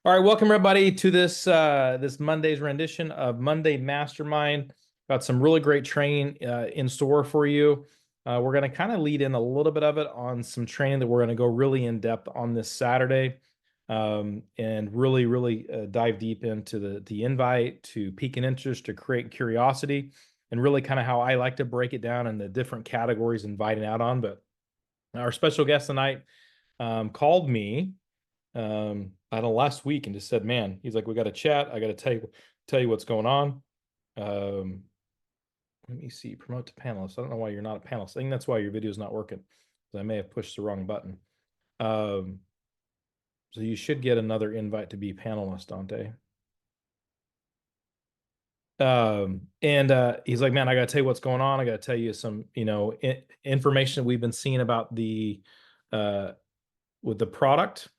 All right, welcome everybody to this Monday's rendition of Monday Mastermind. Got some really great training in store for you. We're going to kind of lead in a little bit of it on some training that we're going to go really in depth on this Saturday, and really dive deep into the invite, to pique an interest, to create curiosity, and really kind of how I like to break it down in the different categories inviting out on. But our special guest tonight called me I don't know, last week and just said, man, he's like, we got to chat. I got to tell you what's going on. Um, Let me see, promote to panelists. I don't know why you're not a panelist. I think that's why your video is not working. I may have pushed the wrong button. Um, so you should get another invite to be panelist, Dante. And he's like, man, I got to tell you what's going on. I got to tell you some, information we've been seeing about with the product.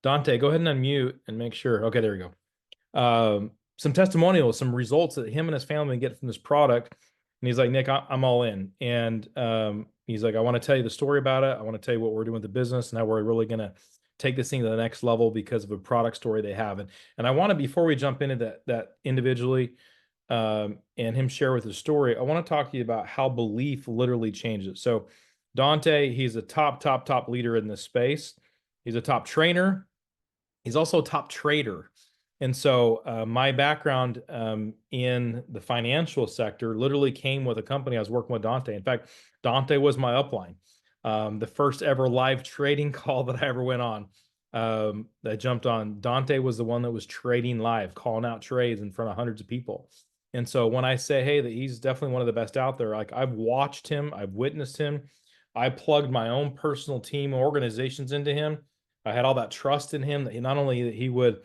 Dante, go ahead and unmute and make sure. Okay, there we go. Some testimonials, some results that him and his family get from this product. And he's like, Nick, I'm all in. And he's like, I want to tell you the story about it. I want to tell you what we're doing with the business and how we're really going to take this thing to the next level because of a product story they have. And I want to, before we jump into that individually, and him share with his story, I want to talk to you about how belief literally changes. So Dante, he's a top leader in this space. He's a top trainer. He's also a top trader. And so my background in the financial sector literally came with a company I was working with Dante. In fact, Dante was my upline. The first ever live trading call that I ever went on, that I jumped on, Dante was the one that was trading live, calling out trades in front of hundreds of people. And so when I say, hey, that he's definitely one of the best out there, like I've watched him, I've witnessed him. I plugged my own personal team organizations into him. I had all that trust in him that he, not only that he would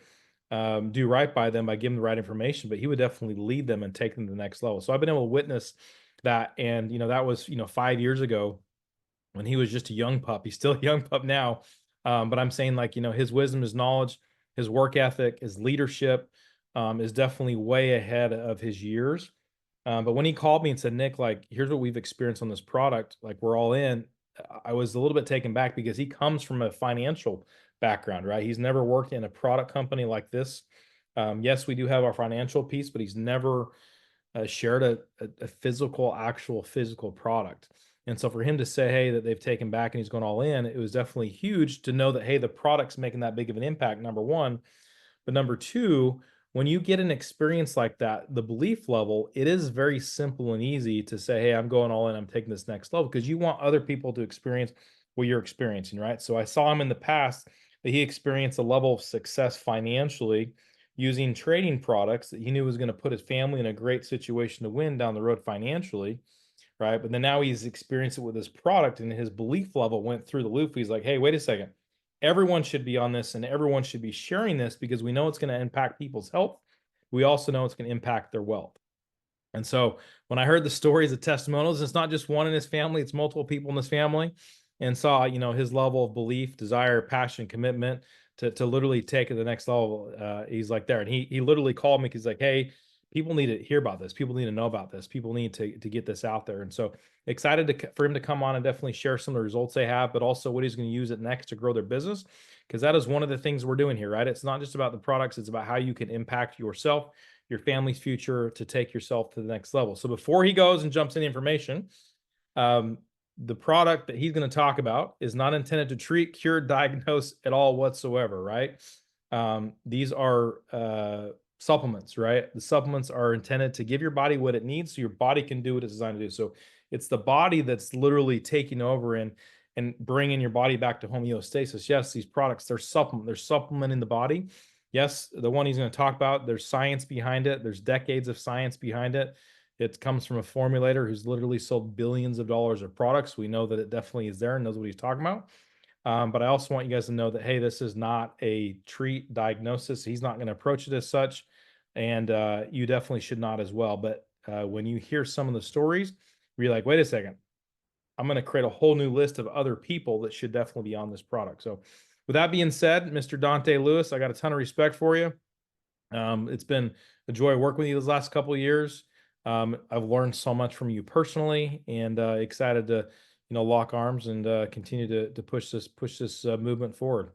do right by them by giving the right information, but he would definitely lead them and take them to the next level. So I've been able to witness that. And, that was, 5 years ago when he was just a young pup. He's still a young pup now. But I'm saying, like, his wisdom, his knowledge, his work ethic, his leadership is definitely way ahead of his years. But when he called me and said, Nick, like, here's what we've experienced on this product, like, we're all in, I was a little bit taken back because he comes from a financial background, right? He's never worked in a product company like this. Yes, we do have our financial piece, but he's never shared a actual physical product. And so for him to say, hey, that they've taken back and he's going all in, it was definitely huge to know that, hey, the product's making that big of an impact, number one. But number two, when you get an experience like that, the belief level, it is very simple and easy to say, hey, I'm going all in, I'm taking this next level, because you want other people to experience what you're experiencing, right? So I saw him in the past that he experienced a level of success financially using trading products that he knew was going to put his family in a great situation to win down the road financially, right? But then now he's experienced it with his product and his belief level went through the roof. He's like, hey, wait a second. Everyone should be on this and everyone should be sharing this because we know it's going to impact people's health. We also know it's going to impact their wealth. And so when I heard the stories, the testimonials, it's not just one in his family, it's multiple people in his family, and saw, his level of belief, desire, passion, commitment to literally take it to the next level. He's like there. And he literally called me. He's like, hey, people need to hear about this. People need to know about this. People need to get this out there. And so excited for him to come on and definitely share some of the results they have, but also what he's going to use it next to grow their business. Because that is one of the things we're doing here, right? It's not just about the products, it's about how you can impact yourself, your family's future, to take yourself to the next level. So before he goes and jumps into information, the product that he's going to talk about is not intended to treat, cure, diagnose at all whatsoever, right? These are supplements, right? The supplements are intended to give your body what it needs so your body can do what it's designed to do. So it's the body that's literally taking over and bringing your body back to homeostasis. Yes, these products, they're supplementing the body. Yes, the one he's going to talk about, there's science behind it. There's decades of science behind it. It comes from a formulator who's literally sold billions of dollars of products. We know that it definitely is there and knows what he's talking about. But I also want you guys to know that, hey, this is not a treat diagnosis. He's not going to approach it as such. And you definitely should not as well. But when you hear some of the stories, you're like, wait a second, I'm going to create a whole new list of other people that should definitely be on this product. So with that being said, Mr. Dante Lewis, I got a ton of respect for you. It's been a joy working with you these last couple of years. I've learned so much from you personally, and excited to, lock arms and continue to push this movement forward.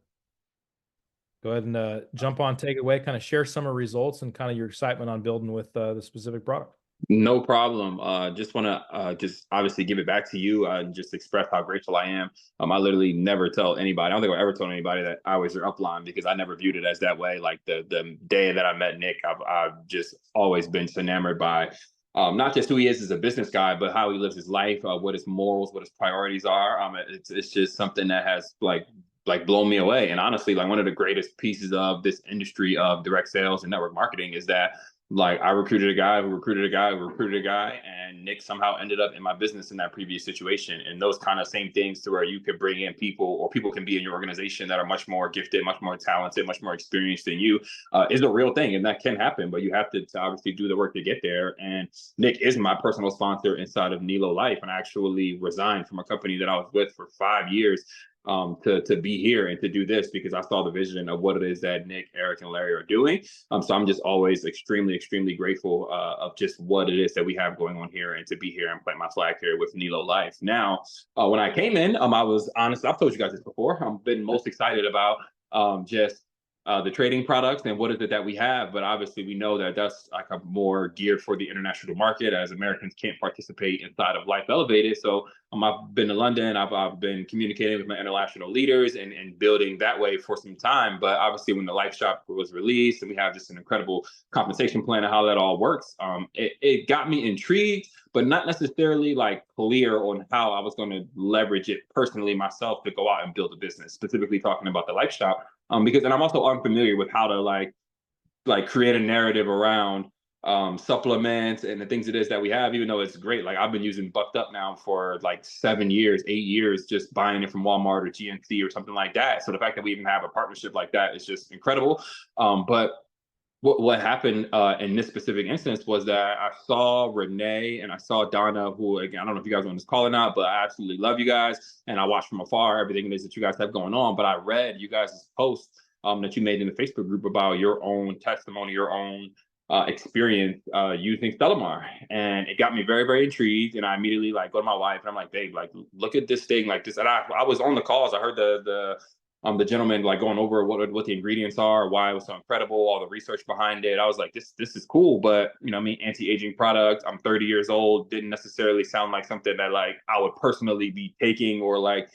Go ahead and jump on, take it away, kind of share some of the results and kind of your excitement on building with the specific product. No problem. Just want to just obviously give it back to you and just express how grateful I am. I literally never tell anybody. I don't think I've ever told anybody that I was their upline because I never viewed it as that way. Like the day that I met Nick, I've just always been enamored by not just who he is as a business guy, but how he lives his life, what his morals, what his priorities are. It's just something that has like blown me away. And honestly, like one of the greatest pieces of this industry of direct sales and network marketing is that like I recruited a guy who recruited a guy who recruited a guy, and Nick somehow ended up in my business in that previous situation. And those kind of same things to where you could bring in people, or people can be in your organization that are much more gifted, much more talented, much more experienced than you, is a real thing, and that can happen. But you have to obviously do the work to get there. And Nick is my personal sponsor inside of NELO Life, and I actually resigned from a company that I was with for 5 years to be here and to do this because I saw the vision of what it is that Nick, Eric, and Larry are doing. So I'm just always extremely grateful of just what it is that we have going on here and to be here and plant my flag here with NELO Life. Now, when I came in, I was honest. I've told you guys this before. I've been most excited about just the trading products and what is it that we have. But obviously, we know that that's like a more geared for the international market, as Americans can't participate inside of Life Elevated. So I've been to London. I've been communicating with my international leaders and building that way for some time. But obviously, when the Life Shop was released and we have just an incredible compensation plan and how that all works, it got me intrigued, but not necessarily like clear on how I was going to leverage it personally myself to go out and build a business, specifically talking about the Life Shop. Because and I'm also unfamiliar with how to like create a narrative around supplements and the things it is that we have, even though it's great. Like I've been using Bucked Up now for like 7 years, 8 years, just buying it from Walmart or GNC or something like that. So the fact that we even have a partnership like that is just incredible. But what happened in this specific instance was that I saw Renee and I saw Donna, who again, I don't know if you guys want to call it out, but I absolutely love you guys. And I watch from afar everything it is that you guys have going on. But I read you guys' post that you made in the Facebook group about your own testimony, your own experience using Stellamar. And it got me very intrigued. And I immediately like go to my wife and I'm like, babe, like look at this thing like this. And I was on the calls. I heard the gentleman like going over what the ingredients are, why it was so incredible, all the research behind it. I was like, this is cool, but you know, I mean, anti-aging product. I'm 30 years old. Didn't necessarily sound like something that like I would personally be taking or like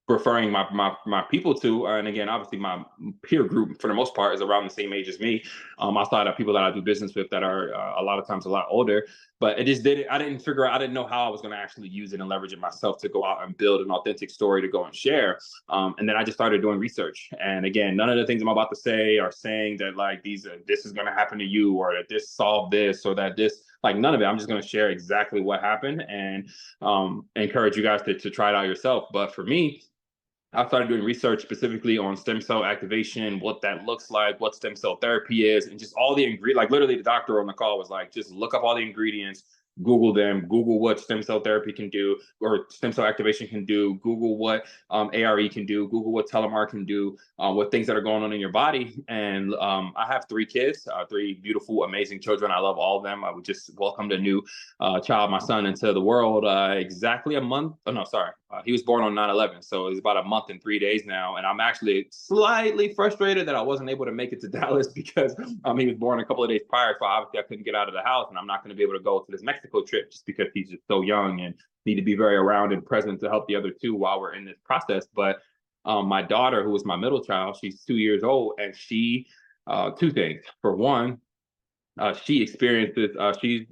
referring my people to. And again, obviously my peer group for the most part is around the same age as me, outside of people that I do business with that are a lot of times a lot older. But it just didn't, I didn't figure out, I didn't know how I was going to actually use it and leverage it myself to go out and build an authentic story to go and share. And then I just started doing research. And again, none of the things I'm about to say are saying that like this is going to happen to you, or that this solved this, or that this, like none of it. I'm just going to share exactly what happened and encourage you guys to try it out yourself. But for me, I started doing research specifically on stem cell activation, what that looks like, what stem cell therapy is, and just all the ingredients. Like literally, the doctor on the call was like, just look up all the ingredients, Google them, Google what stem cell therapy can do, or stem cell activation can do, Google what ARE can do, Google what Telemar can do, what things that are going on in your body. And I have 3 kids, 3 beautiful, amazing children. I love all of them. I would just welcomed a new child, my son, into the world exactly a month. Oh, no, sorry. He was born on 9/11. So it's about a month and 3 days now. And I'm actually slightly frustrated that I wasn't able to make it to Dallas because he was born a couple of days prior. So obviously I couldn't get out of the house, and I'm not going to be able to go to this Mexico trip just because he's just so young and need to be very around and present to help the other 2 while we're in this process. But my daughter, who was my middle child, she's 2 years old, and she, 2 things. For one, she experienced this. She's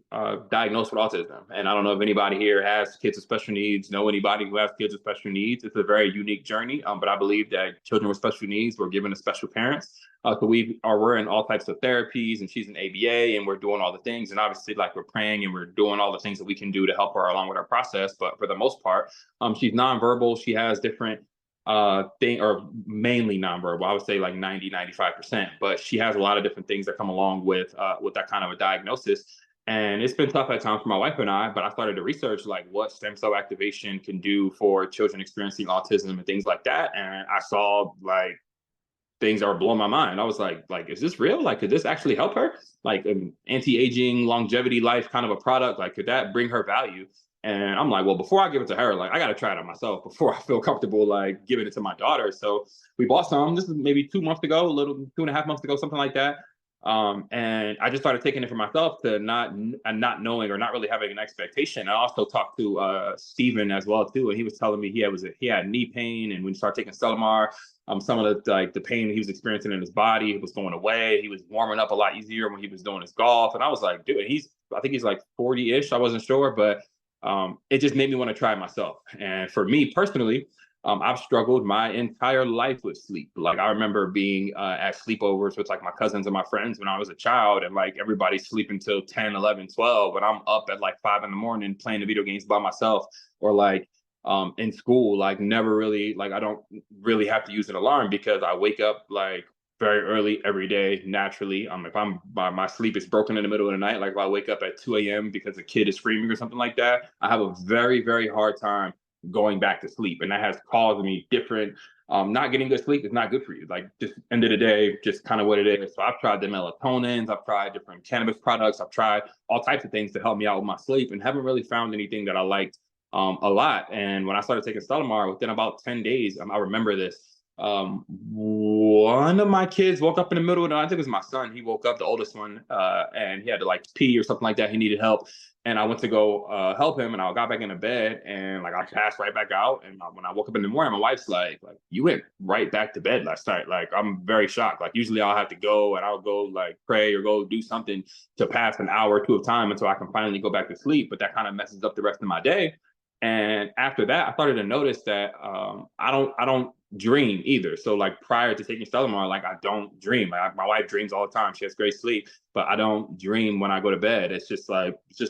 diagnosed with autism, and I don't know if anybody here has kids with special needs. Know anybody who has kids with special needs? It's a very unique journey, but I believe that children with special needs were given to special parents. So we're in all types of therapies, and she's an ABA, and we're doing all the things. And obviously, like we're praying and we're doing all the things that we can do to help her along with our process. But for the most part, she's nonverbal. She has different thing, or mainly nonverbal. I would say like 90-95%, but she has a lot of different things that come along with that kind of a diagnosis. And it's been tough at times for my wife and I, but I started to research like what stem cell activation can do for children experiencing autism and things like that. And I saw like things that were blowing my mind. I was like, is this real? Like, could this actually help her? Like an anti-aging longevity life kind of a product, like could that bring her value? And I'm like, well, before I give it to her, like I got to try it on myself before I feel comfortable like giving it to my daughter. So we bought some. This is maybe 2 months ago, a little 2.5 months ago, something like that. And I just started taking it for myself to not knowing or not really having an expectation. I also talked to Steven as well too, and he was telling me he had knee pain, and when he started taking Stelamar, some of the pain he was experiencing in his body was going away. He was warming up a lot easier when he was doing his golf, and I was like, dude, I think he's like 40-ish. I wasn't sure, but it just made me want to try it myself. And for me personally, I've struggled my entire life with sleep. Like I remember being at sleepovers with like my cousins and my friends when I was a child, and like everybody's sleeping till 10, 11, 12, and I'm up at like 5 in the morning playing the video games by myself, or like in school, like never really, like I don't really have to use an alarm because I wake up like very early every day naturally. If my sleep is broken in the middle of the night, like if I wake up at 2 a.m. because a kid is screaming or something like that, I have a very, very hard time going back to sleep. And that has caused me different, not getting good sleep is not good for you. Like just end of the day, just kind of what it is. So I've tried the melatonins, I've tried different cannabis products, I've tried all types of things to help me out with my sleep, and haven't really found anything that I liked a lot. And when I started taking Stelamar, within about 10 days, I remember this. One of my kids woke up in the middle of the night. I think it was my son. He woke up, the oldest one, and he had to like pee or something like that. He needed help. And I went to go help him, and I got back into bed, and like I passed right back out. And when I woke up in the morning, my wife's like, you went right back to bed last night. Like I'm very shocked. Like usually I'll have to go and I'll go like pray or go do something to pass an hour or two of time until I can finally go back to sleep. But that kind of messes up the rest of my day. And after that, I started to notice that I don't dream either. So like prior to taking Stelamar, like I don't dream. My wife dreams all the time. She has great sleep, but I don't dream when I go to bed. It's just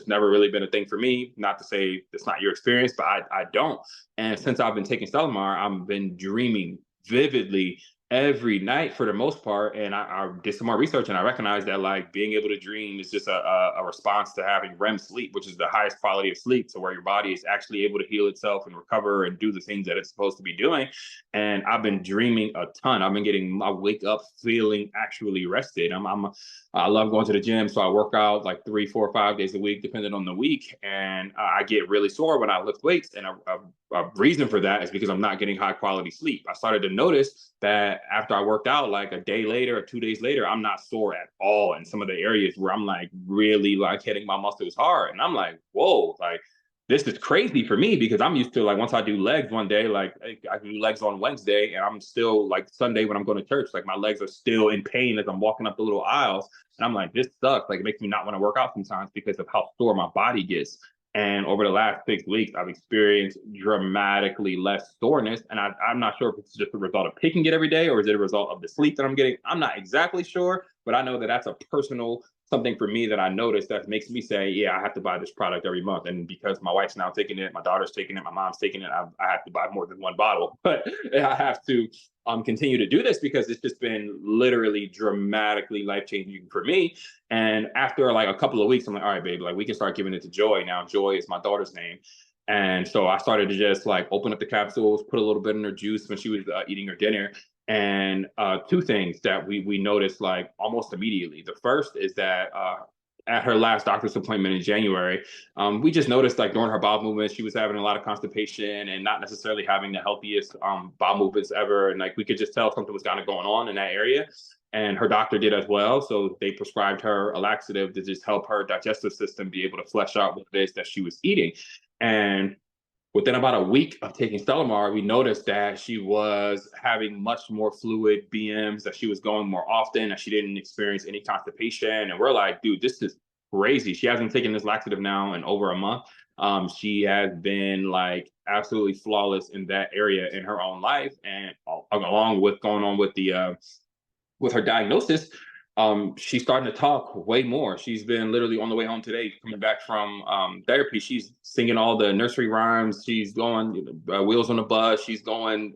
never really been a thing for me. Not to say it's not your experience, but I don't. And since I've been taking Stelamar, I've been dreaming vividly every night for the most part. And I did some more research, and I recognized that like being able to dream is just a response to having REM sleep, which is the highest quality of sleep. So where your body is actually able to heal itself and recover and do the things that it's supposed to be doing. And I've been dreaming a ton. I wake up feeling actually rested. I love going to the gym. So I work out like 3, 4, 5 days a week, depending on the week. And I get really sore when I lift weights. And a reason for that is because I'm not getting high quality sleep. I started to notice that after I worked out, like a day later or 2 days later, I'm not sore at all in some of the areas where I'm like really like hitting my muscles hard. And I'm like, whoa, like this is crazy for me because I'm used to like once I do legs one day, like I do legs on Wednesday, and I'm still like Sunday when I'm going to church, like my legs are still in pain as I'm walking up the little aisles. And I'm like, this sucks. Like it makes me not want to work out sometimes because of how sore my body gets. And over the last 6 weeks, I've experienced dramatically less soreness. And I'm not sure if it's just a result of picking it every day or is it a result of the sleep that I'm getting. I'm not exactly sure, but I know that that's a personal something for me that I noticed that makes me say, yeah, I have to buy this product every month. And because my wife's now taking it, my daughter's taking it, my mom's taking it, I have to buy more than one bottle. But I have to continue to do this because it's just been literally dramatically life-changing for me. And after like a couple of weeks, I'm like, all right, babe, like we can start giving it to Joy now. Joy is my daughter's name. And so I started to just like open up the capsules, put a little bit in her juice when she was eating her dinner. And two things that we noticed like almost immediately. The first is that at her last doctor's appointment in January, we just noticed like during her bowel movements, she was having a lot of constipation and not necessarily having the healthiest bowel movements ever. And like we could just tell something was kind of going on in that area. And her doctor did as well. So they prescribed her a laxative to just help her digestive system be able to flesh out what it is that she was eating. And within about a week of taking Stelamar, we noticed that she was having much more fluid BMs, that she was going more often, that she didn't experience any constipation. And we're like, dude, this is crazy. She hasn't taken this laxative now in over a month. She has been like absolutely flawless in that area in her own life. And along with going on with her diagnosis, she's starting to talk way more. She's been literally on the way home today, coming back from therapy. She's singing all the nursery rhymes. She's going Wheels on the Bus. She's going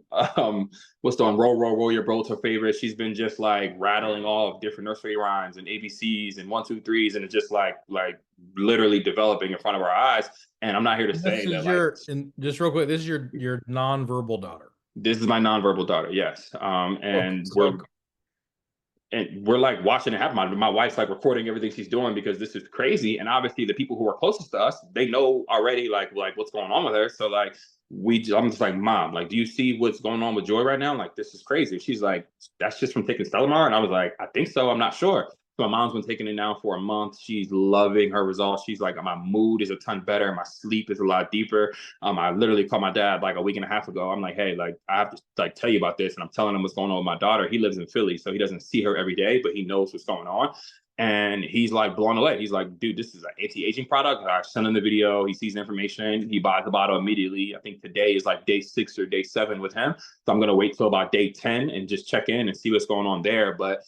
what's the one, Roll, Roll, Roll Your Boat's her favorite. She's been just like rattling all of different nursery rhymes and ABCs and 1, 2, 3s, and it's just like literally developing in front of our eyes. And I'm not here to say that and just real quick, this is your nonverbal daughter. This is my nonverbal daughter, yes. And we're and we're like watching it happen. My wife's like recording everything she's doing because this is crazy. And obviously the people who are closest to us, they know already like what's going on with her. So like I'm just like, Mom, like, do you see what's going on with Joy right now? Like, this is crazy. She's like, that's just from taking Stellamar. And I was like, I think so. I'm not sure. So my mom's been taking it now for a month. She's loving her results. She's like, my mood is a ton better. My sleep is a lot deeper. I literally called my dad like a week and a half ago. I'm like, hey, like I have to like tell you about this. And I'm telling him what's going on with my daughter. He lives in Philly, so he doesn't see her every day, but he knows what's going on. And he's like blown away. He's like, dude, this is an anti-aging product. I send him the video. He sees the information. He buys the bottle immediately. I think today is like day 6 or day 7 with him. So I'm going to wait till about day 10 and just check in and see what's going on there. But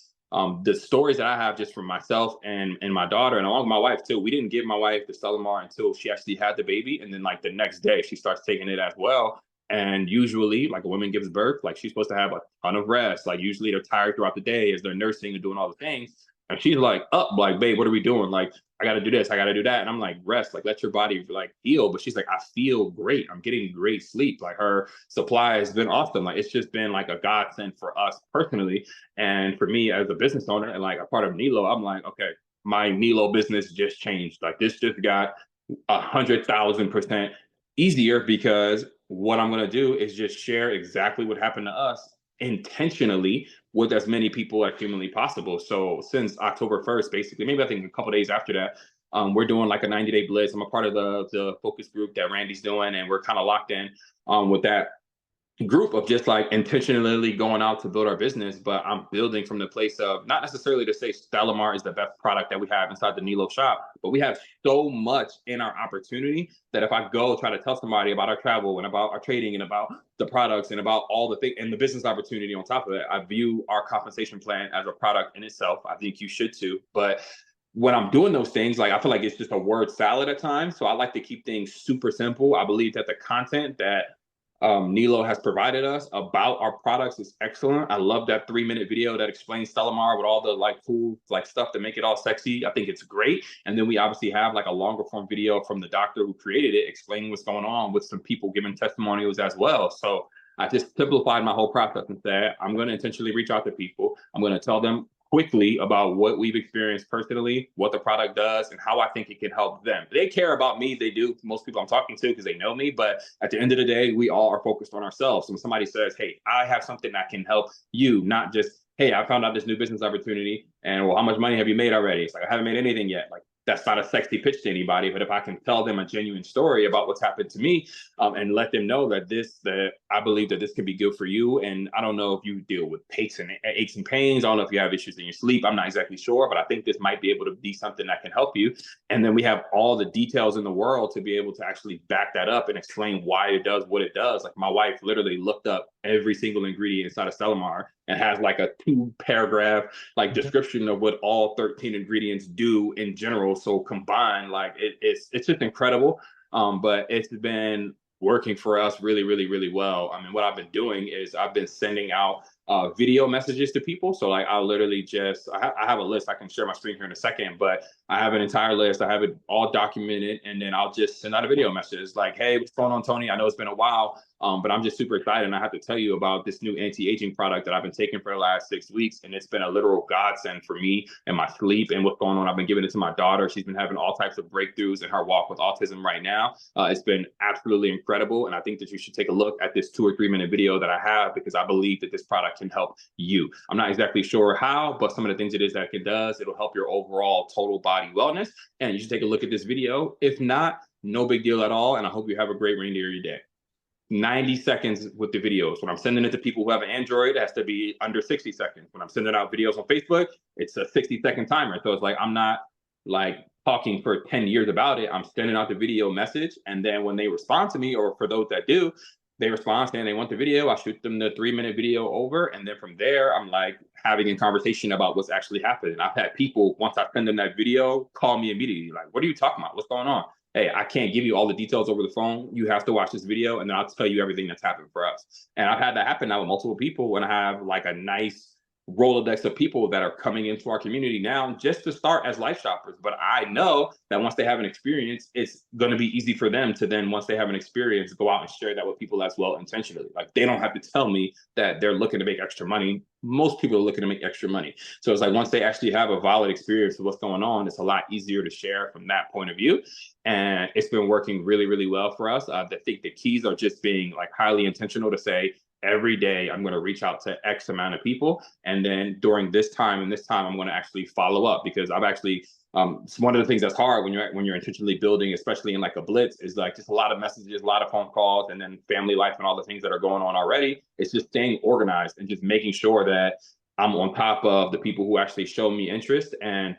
the stories that I have just from myself and my daughter, and along with my wife too, we didn't give my wife the Stellamar until she actually had the baby. And then like the next day, she starts taking it as well. And usually, like a woman gives birth, like she's supposed to have a ton of rest. Like usually they're tired throughout the day as they're nursing and doing all the things. And she's like, up, like, babe, what are we doing? Like, I got to do this, I got to do that. And I'm like, rest, like, let your body like heal. But she's like, I feel great. I'm getting great sleep. Like her supply has been awesome. Like, it's just been like a godsend for us personally. And for me as a business owner and like a part of NELO, I'm like, okay, my NELO business just changed. Like this just got 100,000% easier because what I'm going to do is just share exactly what happened to us intentionally with as many people as humanly possible. So since October 1st, basically, maybe I think a couple days after that, we're doing like a 90-day blitz. I'm a part of the focus group that Randy's doing, and we're kind of locked in with that group of just like intentionally going out to build our business. But I'm building from the place of not necessarily to say Stellamar is the best product that we have inside the NELO shop, but we have so much in our opportunity that if I go try to tell somebody about our travel and about our trading and about the products and about all the things and the business opportunity on top of it, I view our compensation plan as a product in itself. I think you should too. But when I'm doing those things, like I feel like it's just a word salad at times. So I like to keep things super simple. I believe that the content that NELO has provided us about our products is excellent. I love that 3-minute video that explains Stellamar with all the like cool like stuff to make it all sexy. I think it's great. And then we obviously have like a longer form video from the doctor who created it, explaining what's going on with some people giving testimonials as well. So I just simplified my whole process and said, I'm going to intentionally reach out to people. I'm going to tell them quickly about what we've experienced personally, what the product does, and how I think it can help them. They care about me. They do. Most people I'm talking to because they know me. But at the end of the day, we all are focused on ourselves. When somebody says, hey, I have something that can help you, not just, hey, I found out this new business opportunity and well, how much money have you made already? It's like, I haven't made anything yet. Like, that's not a sexy pitch to anybody, but if I can tell them a genuine story about what's happened to me and let them know that I believe that this could be good for you. And I don't know if you deal with aches and pains. I don't know if you have issues in your sleep. I'm not exactly sure, but I think this might be able to be something that can help you. And then we have all the details in the world to be able to actually back that up and explain why it does what it does. Like my wife literally looked up every single ingredient inside of Stellamar and has like a 2-paragraph like description of what all 13 ingredients do in general. So combined, like it's just incredible. But it's been working for us really, really, really well. I mean, what I've been doing is I've been sending out video messages to people. So like I literally just I have a list. I can share my screen here in a second, but I have an entire list. I have it all documented, and then I'll just send out a video message like, hey, what's going on, Tony? I know it's been a while, but I'm just super excited. And I have to tell you about this new anti-aging product that I've been taking for the last 6 weeks. And it's been a literal godsend for me and my sleep and what's going on. I've been giving it to my daughter. She's been having all types of breakthroughs in her walk with autism right now. It's been absolutely incredible. And I think that you should take a look at this 2 or 3 minute video that I have, because I believe that this product can help you. I'm not exactly sure how, but some of the things it is that it does, it'll help your overall total body wellness. And you should take a look at this video. If not, no big deal at all. And I hope you have a great remainder of your day. 90 seconds with the videos. When I'm sending it to people who have an Android, it has to be under 60 seconds. When I'm sending out videos on Facebook, it's a 60-second timer. So it's like, I'm not like talking for 10 years about it. I'm sending out the video message. And then when they respond to me, or for those that do, they respond saying they want the video, I shoot them the 3-minute video over. And then from there, I'm like having a conversation about what's actually happening. I've had people, once I send them that video, call me immediately. Like, what are you talking about? What's going on? Hey, I can't give you all the details over the phone. You have to watch this video, and then I'll tell you everything that's happened for us. And I've had that happen now with multiple people when I have like a nice Rolodex of people that are coming into our community now just to start as life shoppers. But I know that once they have an experience, it's going to be easy for them to then, once they have an experience, go out and share that with people as well intentionally. Like they don't have to tell me that they're looking to make extra money. Most people are looking to make extra money. So it's like once they actually have a valid experience of what's going on, it's a lot easier to share from that point of view. And it's been working really, really well for us. I think the keys are just being like highly intentional to say, every day I'm going to reach out to X amount of people. And then during this time and this time, I'm going to actually follow up, because I've actually, it's one of the things that's hard when you're intentionally building, especially in like a blitz, is like just a lot of messages, a lot of phone calls, and then family life and all the things that are going on already. It's just staying organized and just making sure that I'm on top of the people who actually show me interest. And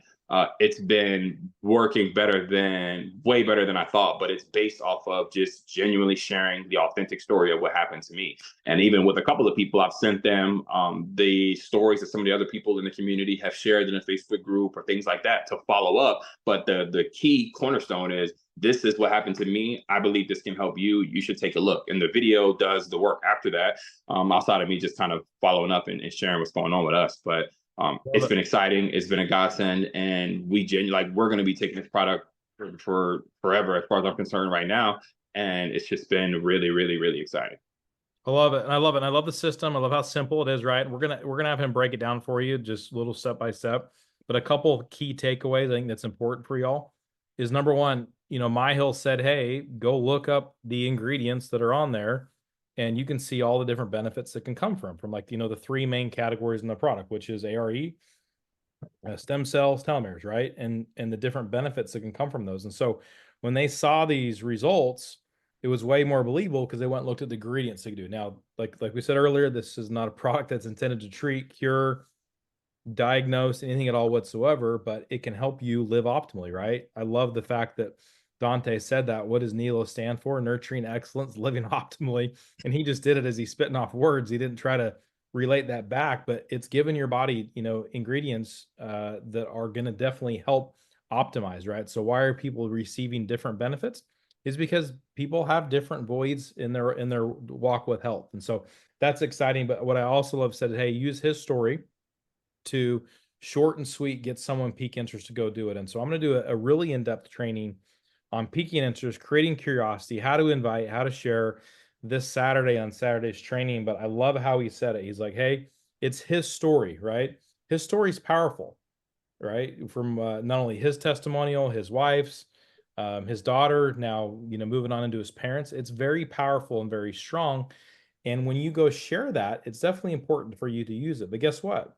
it's been working way better than I thought, but it's based off of just genuinely sharing the authentic story of what happened to me. And even with a couple of people, I've sent them the stories that some of the other people in the community have shared in a Facebook group or things like that to follow up. But the key cornerstone is, this is what happened to me. I believe this can help you. You should take a look. And the video does the work after that, outside of me just kind of following up and sharing what's going on with us. But it's been exciting. It's been a godsend, and we're going to be taking this product for forever, as far as I'm concerned right now. And it's just been really, really, really exciting. I love it. And I love it. And I love the system. I love how simple it is, right? We're gonna have him break it down for you, just little step by step. But a couple key takeaways I think that's important for y'all is, number one, Myhill said, hey, go look up the ingredients that are on there, and you can see all the different benefits that can come from like, the three main categories in the product, which is ARE, stem cells, telomeres, right? And the different benefits that can come from those. And so when they saw these results, it was way more believable because they went and looked at the ingredients they could do. Now, like we said earlier, this is not a product that's intended to treat, cure, diagnose anything at all whatsoever, but it can help you live optimally, right? I love the fact that Dante said that. What does NELO stand for? Nurturing excellence, living optimally. And he just did it as he's spitting off words. He didn't try to relate that back, but it's giving your body, ingredients that are going to definitely help optimize, right? So why are people receiving different benefits? Is because people have different voids in their walk with health. And so that's exciting. But what I also love said, hey, use his story to short and sweet get someone peak interest to go do it. And so I'm going to do a really in-depth training on peaking interest, creating curiosity, how to invite, how to share, this Saturday on Saturday's training. But I love how he said it. He's like, hey, it's his story, right? His story is powerful, right? From not only his testimonial, his wife's, his daughter, now, moving on into his parents. It's very powerful and very strong. And when you go share that, it's definitely important for you to use it. But guess what?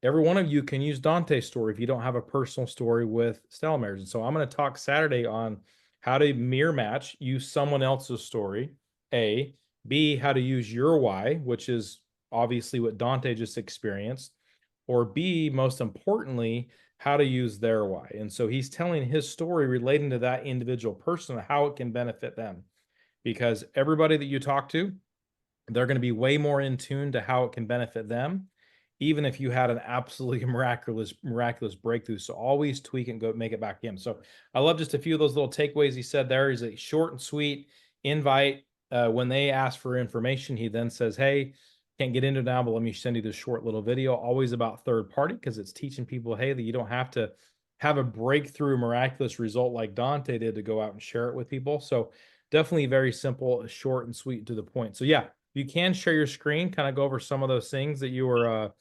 Every one of you can use Dante's story if you don't have a personal story with telomeres. And so I'm going to talk Saturday on how to mirror match, use someone else's story, A. B, how to use your why, which is obviously what Dante just experienced, or B, most importantly, how to use their why. And so he's telling his story relating to that individual person, how it can benefit them. Because everybody that you talk to, they're going to be way more in tune to how it can benefit them, even if you had an absolutely miraculous breakthrough. So always tweak and go make it back to him. So I love just a few of those little takeaways he said there. Is a short and sweet invite. When they ask for information, he then says, hey, can't get into it now, but let me send you this short little video, always about third party, because it's teaching people, hey, that you don't have to have a breakthrough miraculous result like Dante did to go out and share it with people. So definitely very simple, short and sweet, to the point. So yeah, you can share your screen, kind of go over some of those things that you were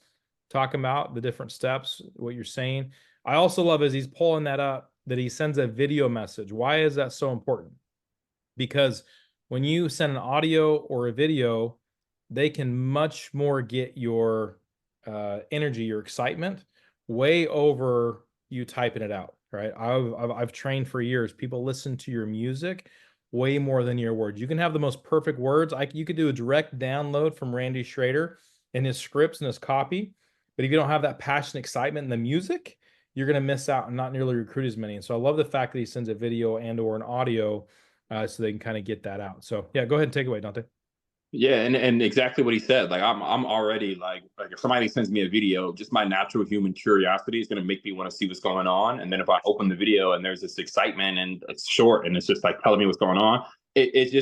talking about, the different steps, what you're saying. I also love, as he's pulling that up, that he sends a video message. Why is that so important? Because when you send an audio or a video, they can much more get your energy, your excitement, way over you typing it out, right? I've trained for years. People listen to your music way more than your words. You can have the most perfect words. You could do a direct download from Randy Schrader and his scripts and his copy. But if you don't have that passion, excitement in the music, you're going to miss out and not nearly recruit as many. And so I love the fact that he sends a video and or an audio so they can kind of get that out. So yeah, go ahead and take it away, Dante. Yeah, and exactly what he said. Like I'm already like if somebody sends me a video, just my natural human curiosity is gonna make me want to see what's going on. And then if I open the video and there's this excitement and it's short and it's just like telling me what's going on, it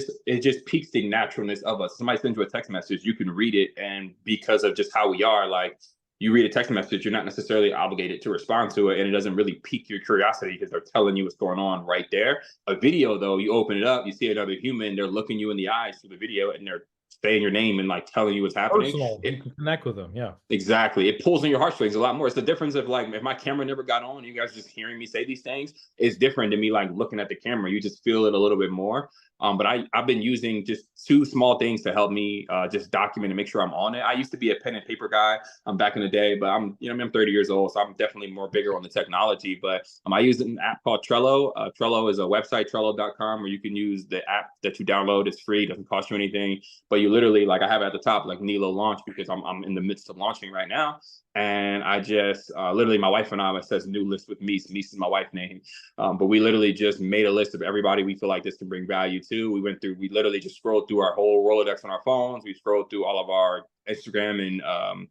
just piques the naturalness of us. Somebody sends you a text message, you can read it, and because of just how we are, like you read a text message, you're not necessarily obligated to respond to it, and it doesn't really pique your curiosity because they're telling you what's going on right there. A video, though, you open it up, you see another human, they're looking you in the eyes through the video, and they're saying your name and like telling you what's happening. Personal. You can connect with them. Yeah. Exactly. It pulls on your heartstrings a lot more. It's the difference of like if my camera never got on, you guys just hearing me say these things is different than me like looking at the camera. You just feel it a little bit more. But I've been using just two small things to help me just document and make sure I'm on it. I used to be a pen and paper guy back in the day, but I'm 30 years old, so I'm definitely more bigger on the technology. But I use an app called Trello. Trello is a website, Trello.com, where you can use the app that you download. It's free, doesn't cost you anything. But you literally, like I have at the top, like NELO launch, because I'm in the midst of launching right now. And I just literally, my wife and I, it says new list with Mies. Mies is my wife's name. But we literally just made a list of everybody we feel like this can bring value to. We literally just scrolled through our whole Rolodex on our phones. We scrolled through all of our Instagram and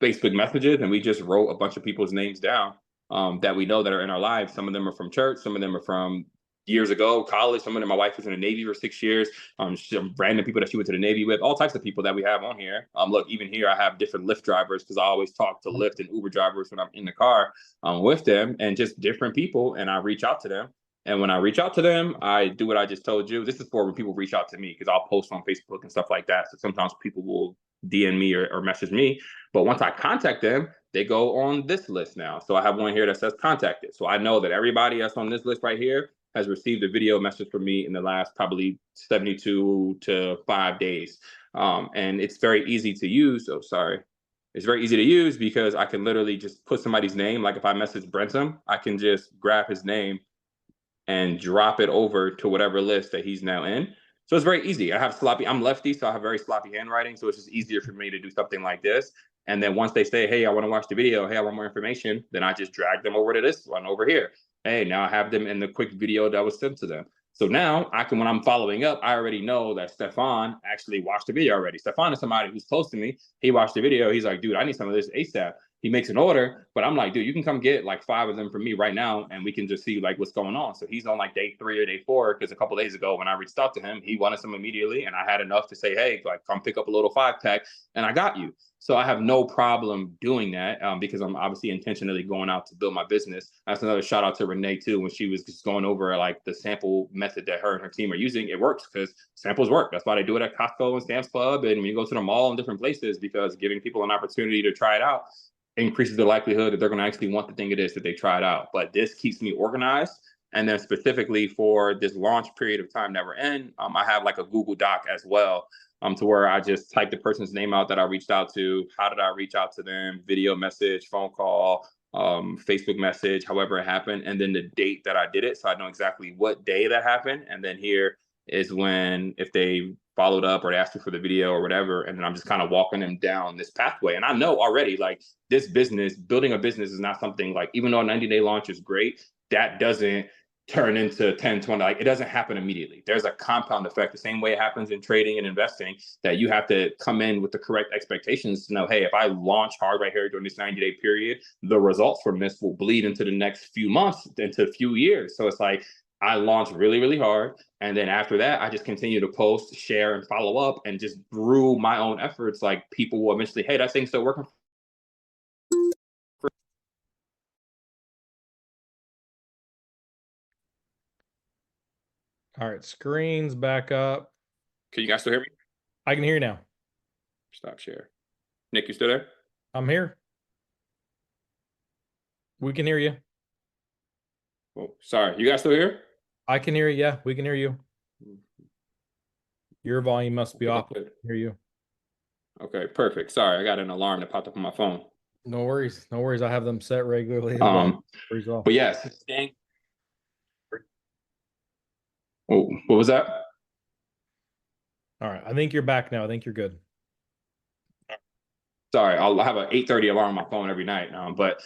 Facebook messages, and we just wrote a bunch of people's names down that we know that are in our lives. Some of them are from church. Some of them are from years ago, college. Some of them, my wife was in the Navy for 6 years. Some random people that she went to the Navy with, all types of people that we have on here. Look, even here, I have different Lyft drivers because I always talk to Lyft and Uber drivers when I'm in the car with them, and just different people. And I reach out to them. And when I reach out to them, I do what I just told you. This is for when people reach out to me, because I'll post on Facebook and stuff like that. So sometimes people will DM me or message me. But once I contact them, they go on this list now. So I have one here that says contacted. So I know that everybody that's on this list right here has received a video message from me in the last probably 72 to 5 days. And it's very easy to use. Oh, sorry. It's very easy to use because I can literally just put somebody's name. Like if I message Brentum, I can just grab his name and drop it over to whatever list that he's now in. So it's very easy. I'm lefty, so I have very sloppy handwriting. So it's just easier for me to do something like this. And then once they say, hey, I want to watch the video, hey, I want more information, then I just drag them over to this one over here. Hey, now I have them in the quick video that was sent to them. So now I can, when I'm following up, I already know that Stefan actually watched the video already. Stefan is somebody who's close to me. He watched the video. He's like, dude, I need some of this ASAP. He makes an order, but I'm like, dude, you can come get like 5 of them from me right now, and we can just see like what's going on. So he's on like day 3 or day 4, because a couple days ago when I reached out to him, he wanted some immediately, and I had enough to say, hey, like come pick up a little 5-pack, and I got you. So I have no problem doing that because I'm obviously intentionally going out to build my business. That's another shout out to Renee too. When she was just going over like the sample method that her and her team are using, it works because samples work. That's why they do it at Costco and Sam's Club, and when you go to the mall and different places, because giving people an opportunity to try it out increases the likelihood that they're going to actually want the thing it is that they tried out. But this keeps me organized. And then specifically for this launch period of time that we're in, I have like a Google Doc as well, to where I just type the person's name out that I reached out to. How did I reach out to them? Video message, phone call, Facebook message, however it happened. And then the date that I did it. So I know exactly what day that happened. And then here is when, if they followed up or they asked me for the video or whatever, and then I'm just kind of walking them down this pathway. And I know already, like, this business, building a business is not something like, even though a 90-day launch is great, that doesn't turn into 10, 20, like it doesn't happen immediately. There's a compound effect, the same way it happens in trading and investing, that you have to come in with the correct expectations to know, hey, if I launch hard right here during this 90-day period, the results from this will bleed into the next few months, into a few years. So it's like, I launched really, really hard. And then after that, I just continue to post, share, and follow up. And just through my own efforts, like people will eventually, hey, that thing's still working. All right. Screen's back up. Can you guys still hear me? I can hear you now. Stop share. Nick, you still there? I'm here. We can hear you. Oh, sorry. You guys still here? I can hear you. Yeah, we can hear you. Your volume must be off. I can hear you. Okay, perfect. Sorry, I got an alarm that popped up on my phone. No worries. No worries. I have them set regularly as well. But yes, staying. Oh, what was that? All right. I think you're back now. I think you're good. Sorry, I'll have an 8:30 alarm on my phone every night. But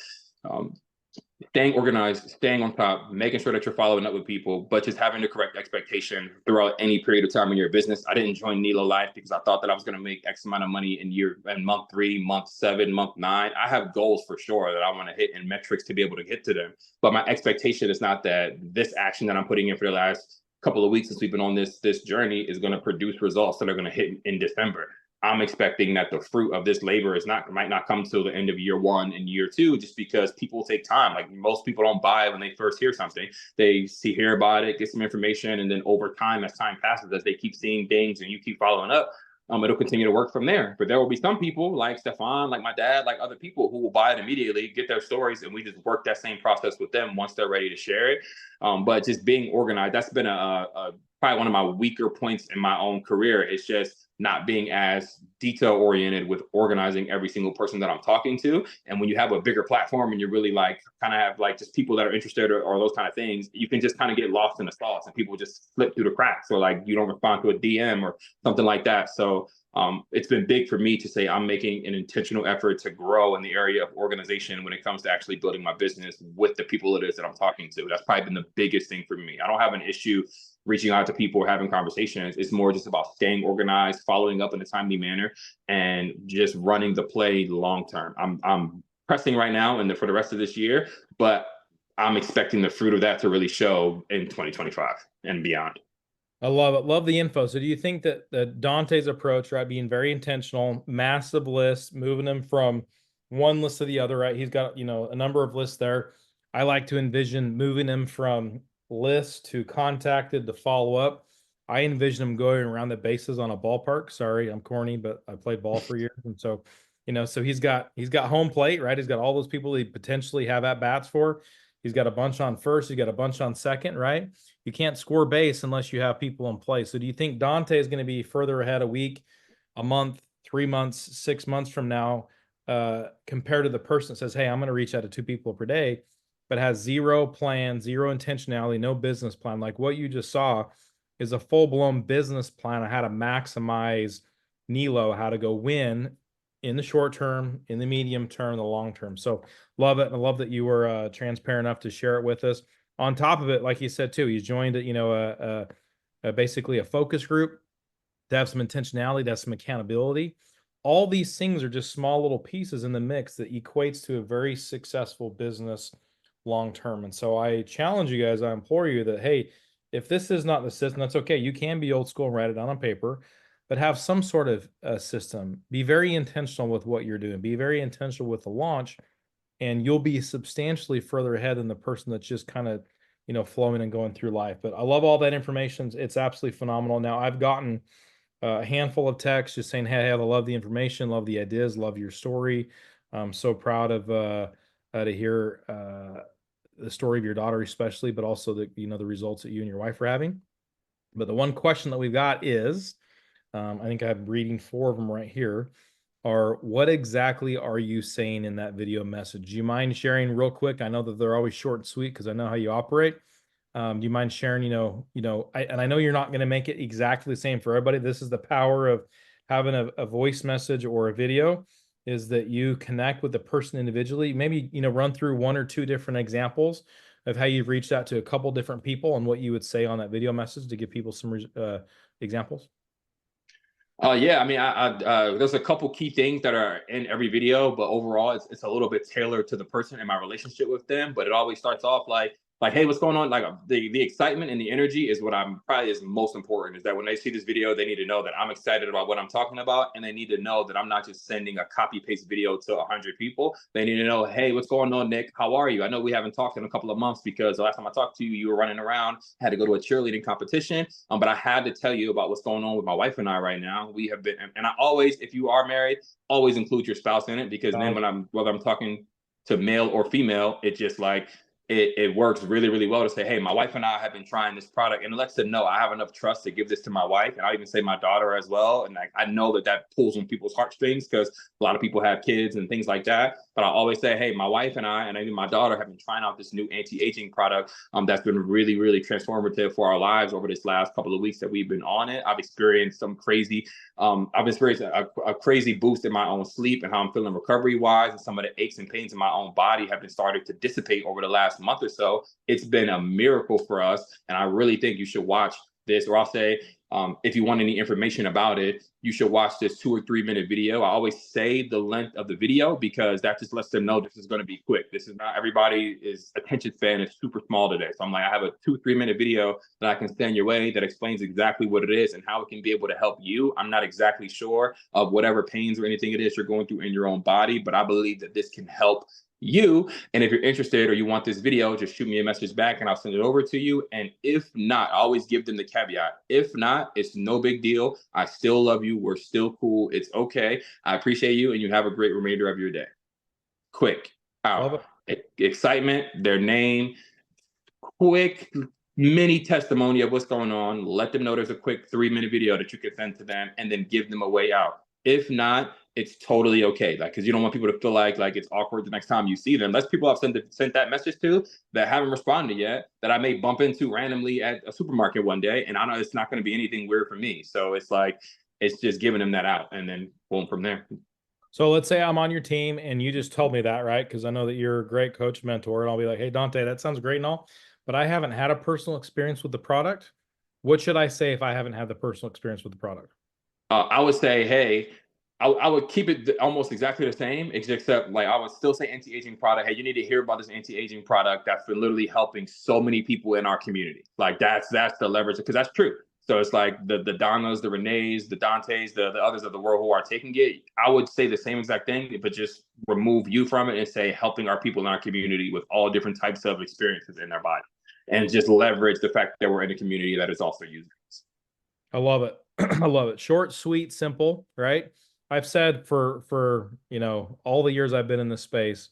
staying organized, staying on top, making sure that you're following up with people, but just having the correct expectation throughout any period of time in your business. I didn't join NELO Life because I thought that I was going to make X amount of money in month 3, month 7, month 9. I have goals for sure that I want to hit and metrics to be able to get to them. But my expectation is not that this action that I'm putting in for the last couple of weeks since we've been on this journey is going to produce results that are going to hit in December. I'm expecting that the fruit of this labor might not come till the end of year 1 and year 2, just because people take time. Like most people don't buy it when they first hear something. They hear about it, get some information, and then over time, as time passes, as they keep seeing things and you keep following up, it'll continue to work from there. But there will be some people like Stefan, like my dad, like other people who will buy it immediately, get their stories, and we just work that same process with them once they're ready to share it. But just being organized, that's been probably one of my weaker points in my own career. It's just not being as detail oriented with organizing every single person that I'm talking to. And when you have a bigger platform and you're really like kind of have like just people that are interested or those kind of things, you can just kind of get lost in the sauce and people just slip through the cracks, or like you don't respond to a DM or something like that. So it's been big for me to say I'm making an intentional effort to grow in the area of organization when it comes to actually building my business with the people it is that I'm talking to. That's probably been the biggest thing for me. I don't have an issue reaching out to people or having conversations. It's more just about staying organized, following up in a timely manner, and just running the play long term. I'm pressing right now and for the rest of this year, but I'm expecting the fruit of that to really show in 2025 and beyond. I love it. Love the info. So do you think that Dante's approach, right, being very intentional, massive lists, moving them from one list to the other, right? He's got, a number of lists there. I like to envision moving them from list to contacted to follow up. I envision him going around the bases on a ballpark. Sorry, I'm corny, but I played ball for years. And so, so he's got home plate, right? He's got all those people he potentially have at bats for. He's got a bunch on first. He's got a bunch on second, right? You can't score base unless you have people in play. So do you think Dante is going to be further ahead a week, a month, 3 months, 6 months from now, compared to the person that says, hey, I'm going to reach out to 2 people per day, but has zero plan, zero intentionality, no business plan? Like what you just saw is a full-blown business plan on how to maximize NELO, how to go win in the short term, in the medium term, the long term. So love it. And I love that you were transparent enough to share it with us. On top of it, like you said too, he's joined basically a focus group to have some intentionality, to have some accountability. All these things are just small little pieces in the mix that equates to a very successful business long term. And so I challenge you guys, I implore you that, hey, if this is not the system, that's okay. You can be old school and write it down on paper, but have some sort of system. Be very intentional with what you're doing. Be very intentional with the launch, and you'll be substantially further ahead than the person that's just kind of, flowing and going through life. But I love all that information. It's absolutely phenomenal. Now, I've gotten a handful of texts just saying, hey, I love the information, love the ideas, love your story. I'm so proud of to hear the story of your daughter, especially, but also the results that you and your wife are having. But the one question that we've got is, I think I'm reading 4 of them right here, are what exactly are you saying in that video message? Do you mind sharing real quick? I know that they're always short and sweet because I know how you operate. Do you mind sharing, and I know you're not going to make it exactly the same for everybody. This is the power of having a voice message or a video, is that you connect with the person individually. Maybe, run through 1 or 2 different examples of how you've reached out to a couple different people and what you would say on that video message to give people some examples. Yeah, I mean, there's a couple key things that are in every video, but overall, it's a little bit tailored to the person and my relationship with them. But it always starts off like, hey, what's going on? Like the excitement and the energy is what I'm probably is most important. Is that when they see this video, they need to know that I'm excited about what I'm talking about, and they need to know that I'm not just sending a copy paste video to 100 people. They need to know, hey, what's going on, Nick? How are you? I know we haven't talked in a couple of months because the last time I talked to you, you were running around, had to go to a cheerleading competition. But I had to tell you about what's going on with my wife and I right now. We have been, and I always, if you are married, always include your spouse in it, because then whether I'm talking to male or female, it just like, it works really, really well to say, hey, my wife and I have been trying this product, and it lets them know I have enough trust to give this to my wife, and I'll even say my daughter as well. And I know that pulls on people's heartstrings because a lot of people have kids and things like that. But I always say, hey, my wife and I, and even my daughter, have been trying out this new anti-aging product that's been really, really transformative for our lives over this last couple of weeks that we've been on it. I've experienced some crazy, a crazy boost in my own sleep and how I'm feeling recovery-wise, and some of the aches and pains in my own body have been starting to dissipate over the last month or so. It's been a miracle for us, and I really think you should watch this. Or I'll say, If you want any information about it, you should watch this 2 or 3 minute video. I always say the length of the video because that just lets them know this is going to be quick. This is not everybody is attention span is super small today. So I'm like, I have a 2-3 minute video that I can send your way that explains exactly what it is and how it can be able to help you. I'm not exactly sure of whatever pains or anything it is you're going through in your own body, but I believe that this can help you. And if you're interested or you want this video, just shoot me a message back and I'll send it over to you. And if not, I always give them the caveat. If not, it's no big deal. I still love you. We're still cool. It's okay. I appreciate you and you have a great remainder of your day. Quick, out. Excitement, their name, quick mini testimony of what's going on. Let them know there's a quick 3-minute video that you can send to them and then give them a way out. If not, it's totally okay. Like, because you don't want people to feel like it's awkward the next time you see them. That's people I've sent that message to that haven't responded yet, that I may bump into randomly at a supermarket one day, and I know it's not going to be anything weird for me. So it's like, it's just giving them that out and then boom from there. So let's say I'm on your team and you just told me that, right? Because I know that you're a great coach, mentor, and I'll be like, hey, Dante, that sounds great and all, but I haven't had a personal experience with the product. What should I say if I haven't had the personal experience with the product? I would say, hey, I would keep it almost exactly the same, except like I would still say anti-aging product. Hey, you need to hear about this anti-aging product that's been literally helping so many people in our community. Like that's the leverage, because that's true. So it's like the Donnas, the Renees, the Dantes, the others of the world who are taking it. I would say the same exact thing, but just remove you from it and say helping our people in our community with all different types of experiences in their body, and just leverage the fact that we're in a community that is also using this. I love it. I love it. Short, sweet, simple, right? I've said for all the years I've been in this space,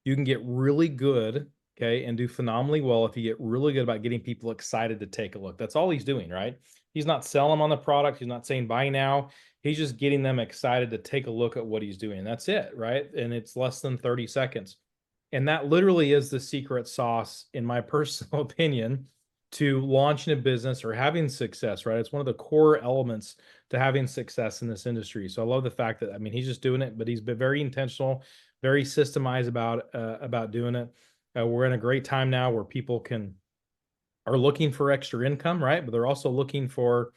you can get really good, okay, and do phenomenally well if you get really good about getting people excited to take a look. That's all he's doing, right? He's not selling them on the product. He's not saying buy now. He's just getting them excited to take a look at what he's doing. That's it, right? And it's less than 30 seconds. And that literally is the secret sauce, in my personal opinion, to launching a business or having success, right? It's one of the core elements to having success in this industry. So I love the fact that, I mean, he's just doing it, but he's been very intentional, very systemized about doing it. We're in a great time now where people are looking for extra income, right? But they're also looking for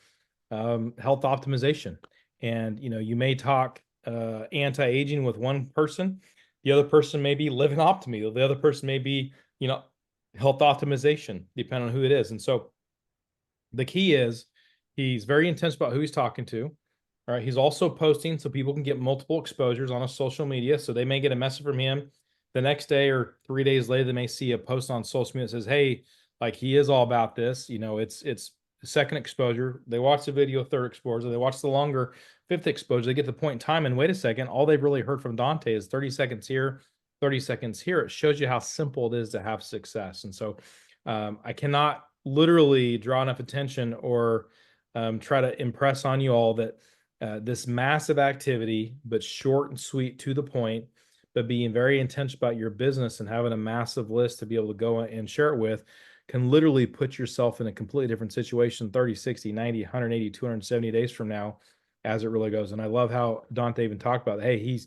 health optimization. And, you may talk anti-aging with one person. The other person may be living optimy. The other person may be, health optimization, depending on who it is. And so the key is he's very intense about who he's talking to. All right. He's also posting so people can get multiple exposures on a social media. So they may get a message from him the next day or 3 days later. They may see a post on social media that says, hey, like he is all about this. It's second exposure. They watch the video, third exposure. They watch the longer fifth exposure. They get to the point in time. And wait a second, all they've really heard from Dante is 30 seconds here, 30 seconds here. It shows you how simple it is to have success. And so I cannot literally draw enough attention or try to impress on you all that this massive activity, but short and sweet to the point, but being very intentional about your business and having a massive list to be able to go and share it with, can literally put yourself in a completely different situation 30, 60, 90, 180, 270 days from now as it really goes. And I love how Dante even talked about, hey, he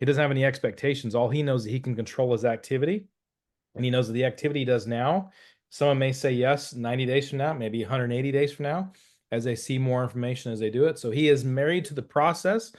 doesn't have any expectations. All he knows is that he can control his activity. And he knows that the activity he does now, someone may say yes 90 days from now, maybe 180 days from now, as they see more information as they do it. So he is married to the process,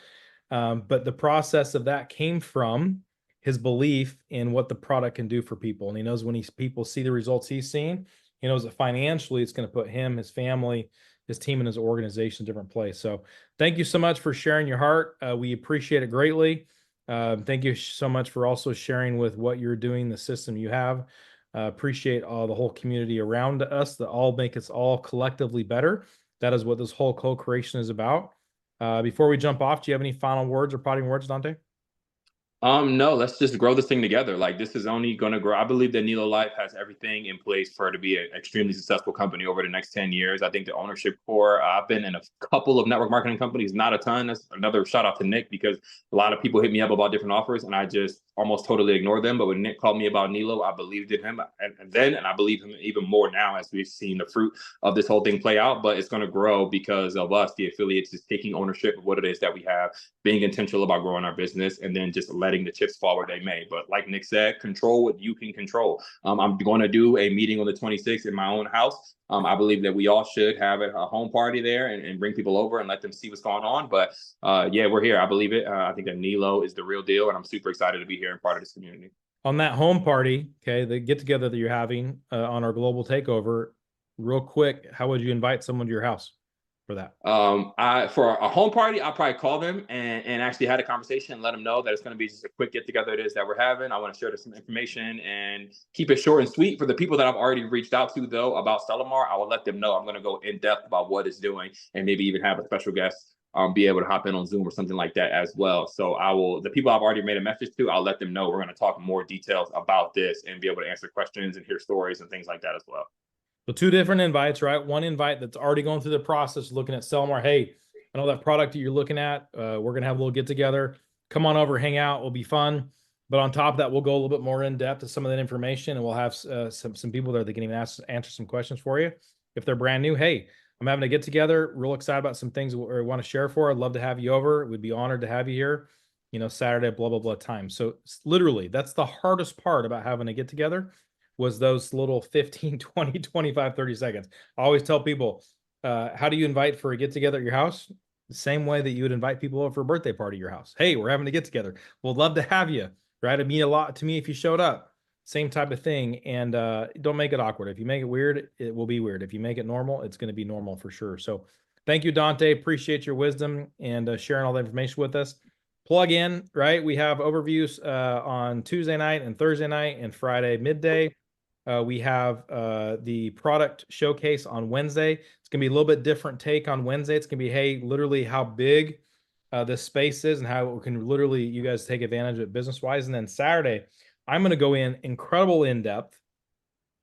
but the process of that came from his belief in what the product can do for people. And he knows when people see the results he's seen, he knows that financially it's going to put him, his family, his team, and his organization in a different place. So thank you so much for sharing your heart. We appreciate it greatly. Thank you so much for also sharing with what you're doing, the system you have. Appreciate all the whole community around us that all make us all collectively better. That is what this whole co-creation is about. Before we jump off, do you have any final words or parting words, Dante? No, let's just grow this thing together. Like this is only going to grow. I believe that NELO Life has everything in place for it to be an extremely successful company over the next 10 years. I think the ownership core, I've been in a couple of network marketing companies, not a ton. That's another shout out to Nick, because a lot of people hit me up about different offers and I just almost totally ignore them. But when Nick called me about NELO, I believed in him and I believe him even more now as we've seen the fruit of this whole thing play out. But it's going to grow because of us, the affiliates, just taking ownership of what it is that we have, being intentional about growing our business, and then just letting letting the chips fall where they may. But like Nick said, control what you can control. I'm going to do a meeting on the 26th in my own house. I believe that we all should have a home party there and bring people over and let them see what's going on. But yeah, we're here. I believe it. I think that NELO is the real deal, and I'm super excited to be here and part of this community. On that home party, okay, the get together that you're having on our global takeover, real quick, how would you invite someone to your house for that? For a home party, I'll probably call them and actually had a conversation and let them know that it's going to be just a quick get together it is that we're having. I want to share some information and keep it short and sweet. For the people that I've already reached out to though about Stellamar, I will let them know I'm going to go in depth about what it's doing and maybe even have a special guest be able to hop in on Zoom or something like that as well. So the people I've already made a message to, I'll let them know we're going to talk more details about this and be able to answer questions and hear stories and things like that as well. So two different invites, right? One invite that's already going through the process, looking at Stellamar. Hey, I know that product that you're looking at. We're going to have a little get together. Come on over, hang out. Will be fun. But on top of that, we'll go a little bit more in depth to some of that information, and we'll have some people there that can even answer some questions for you. If they're brand new, hey, I'm having a get together. Real excited about some things we want to share for. I'd love to have you over. We'd be honored to have you here. You know, Saturday, blah, blah, blah time. So literally, that's the hardest part about having a get together was those little 15, 20, 25, 30 seconds. I always tell people, how do you invite for a get together at your house? The same way that you would invite people over for a birthday party at your house. Hey, we're having a get together. We'd love to have you, right? It'd mean a lot to me if you showed up. Same type of thing. And don't make it awkward. If you make it weird, it will be weird. If you make it normal, it's going to be normal for sure. So thank you, Dante. Appreciate your wisdom and sharing all the information with us. Plug in, right? We have overviews on Tuesday night and Thursday night and Friday midday. We have the product showcase on Wednesday. It's going to be a little bit different take on Wednesday. It's going to be, hey, literally how big this space is and how it can literally you guys take advantage of it business-wise. And then Saturday, I'm going to go incredible in-depth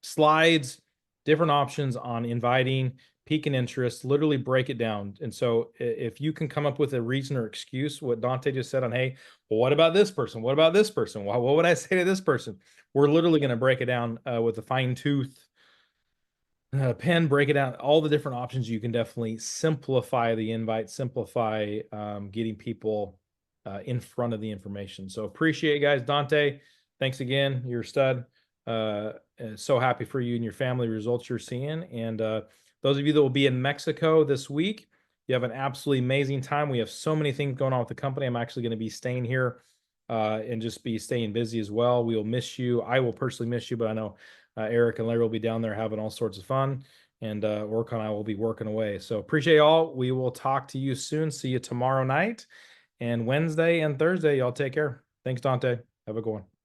slides, different options on inviting, peak interest, literally break it down. And so if you can come up with a reason or excuse, what Dante just said on, hey, well, what about this person? What about this person? Well, what would I say to this person? We're literally going to break it down with a fine tooth pen, break it down, all the different options. You can definitely simplify the invite, simplify getting people in front of the information. So appreciate you guys. Dante, thanks again. You're a stud. So happy for you and your family results you're seeing. And those of you that will be in Mexico this week, you have an absolutely amazing time. We have so many things going on with the company. I'm actually going to be staying here and just be staying busy as well. We will miss you. I will personally miss you, but I know Eric and Larry will be down there having all sorts of fun, and Orko and I will be working away. So appreciate y'all. We will talk to you soon. See you tomorrow night and Wednesday and Thursday. Y'all take care. Thanks, Dante. Have a good one.